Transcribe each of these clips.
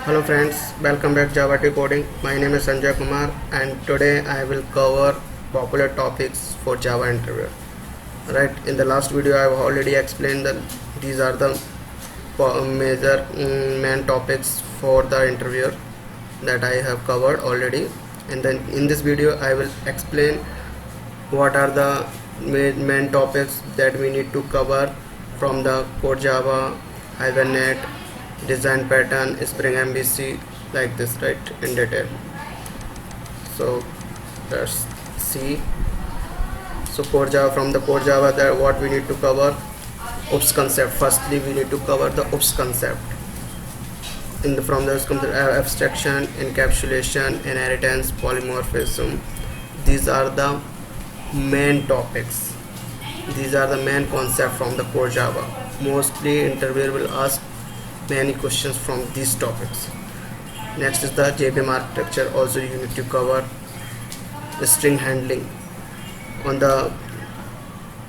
Hello friends, welcome back Java to Coding. My name is Sanjay Kumar and today I will cover popular topics for Java interview. Right, in the last video I have already explained that these are the major main topics for the interviewer that I have covered already, and then in this video I will explain what are the main topics that we need to cover from the core Java, Hibernate, design pattern, Spring MVC, like this, right, in detail. So let's see. So core Java, from the core Java, there what we need to cover: OOPS concept. Firstly, we need to cover the OOPS concept. From the abstraction, encapsulation, inheritance, polymorphism. These are the main topics. These are the main concept from the core Java. Mostly interviewer will ask many questions from these topics. Next is the JVM architecture. Also you need to cover the string handling. On the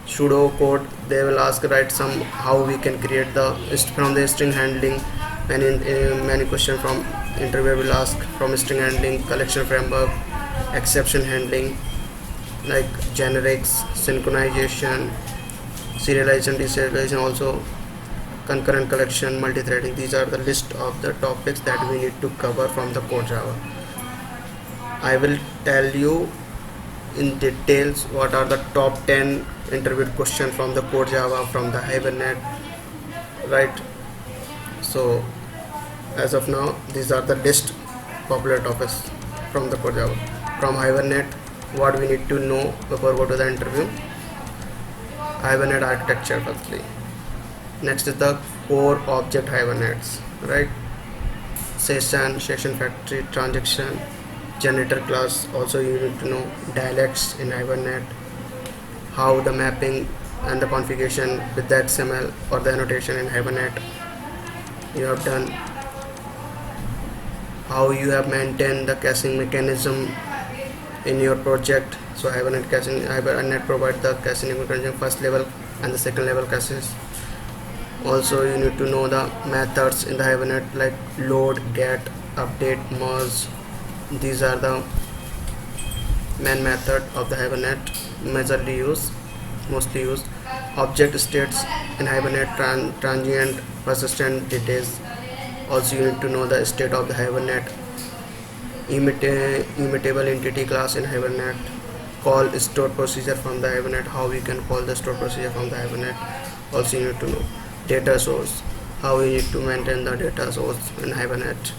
pseudo code they will ask write some how we can create the from the string handling. Many questions from interviewer will ask from string handling, collection framework, exception handling, like generics, synchronization, serialization, deserialization, also concurrent collection, multi-threading. These are the list of the topics that we need to cover from the core Java. I will tell you in details what are the top 10 interview questions from the core Java, from the Hibernate, right? So as of now, these are the list popular topics from the core Java. From Hibernate, what we need to know before go to the interview: Hibernate architecture firstly. Next is the core object Hibernates, right? Session factory, transaction, generator class. Also you need to know dialects in Hibernate, how the mapping and the configuration with the XML or the annotation in Hibernate you have done, how you have maintained the caching mechanism in your project. So Hibernate provides the caching mechanism, first level and the second level caches. Also you need to know the methods in the Hibernate, like load, get, update, merge. These are the main method of the Hibernate, mostly used. Object states in Hibernate, transient, persistent, details. Also you need to know the state of the Hibernate. Immutable entity class in Hibernate. Call stored procedure from the Hibernate, how we can call the stored procedure from the Hibernate. Also you need to know data source, how we need to maintain the data source in Hibernate.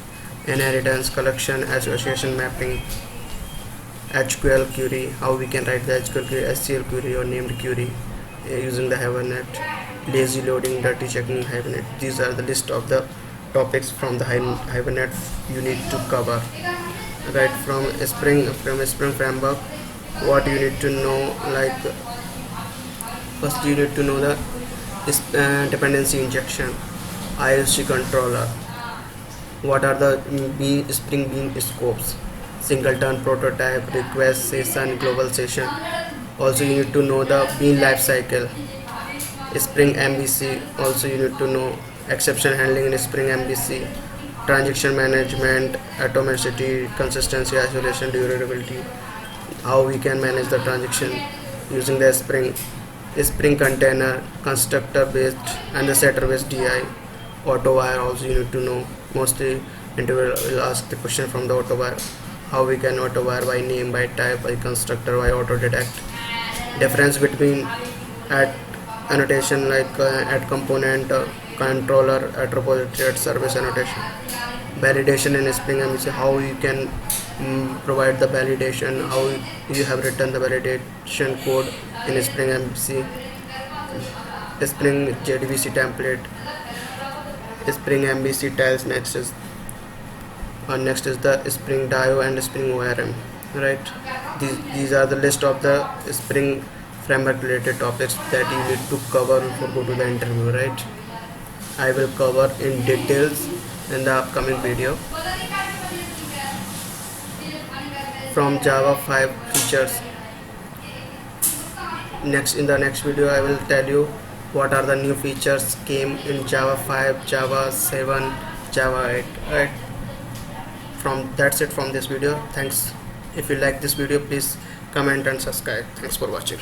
Inheritance, collection, association, mapping, HQL query, how we can write the HQL query, SQL query or named query using the Hibernate. Lazy loading, dirty checking, Hibernate. These are the list of the topics from the Hibernate you need to cover. Right, from Spring framework, what you need to know, like first you need to know the dependency injection, IOC controller, what are the Spring Bean scopes, singleton, prototype, request, session, global session. Also you need to know the Bean lifecycle, Spring MVC. Also you need to know exception handling in Spring MVC, transaction management, atomicity, consistency, isolation, durability, how we can manage the transaction using the Spring container, constructor based and the setter based DI. Autowire, also you need to know. Mostly interviewer will ask the question from the autowire, how we can autowire by name, by type, by constructor, by auto detect. Difference between at annotation, like at component, controller, at repository, at service annotation. Validation in Spring MVC, how you can provide the validation, how you have written the validation code in Spring MVC. Spring JDBC template, Spring MVC tiles. Next is the Spring DIO and Spring ORM, right? These are the list of the Spring framework related topics that you need to cover before go to the interview, right? I will cover in details in the upcoming video. From Java 5 features, in the next video I will tell you what are the new features came in Java 5, Java 7, Java 8, right? that's it from this video. Thanks. If you like this video, please comment and subscribe. Thanks for watching.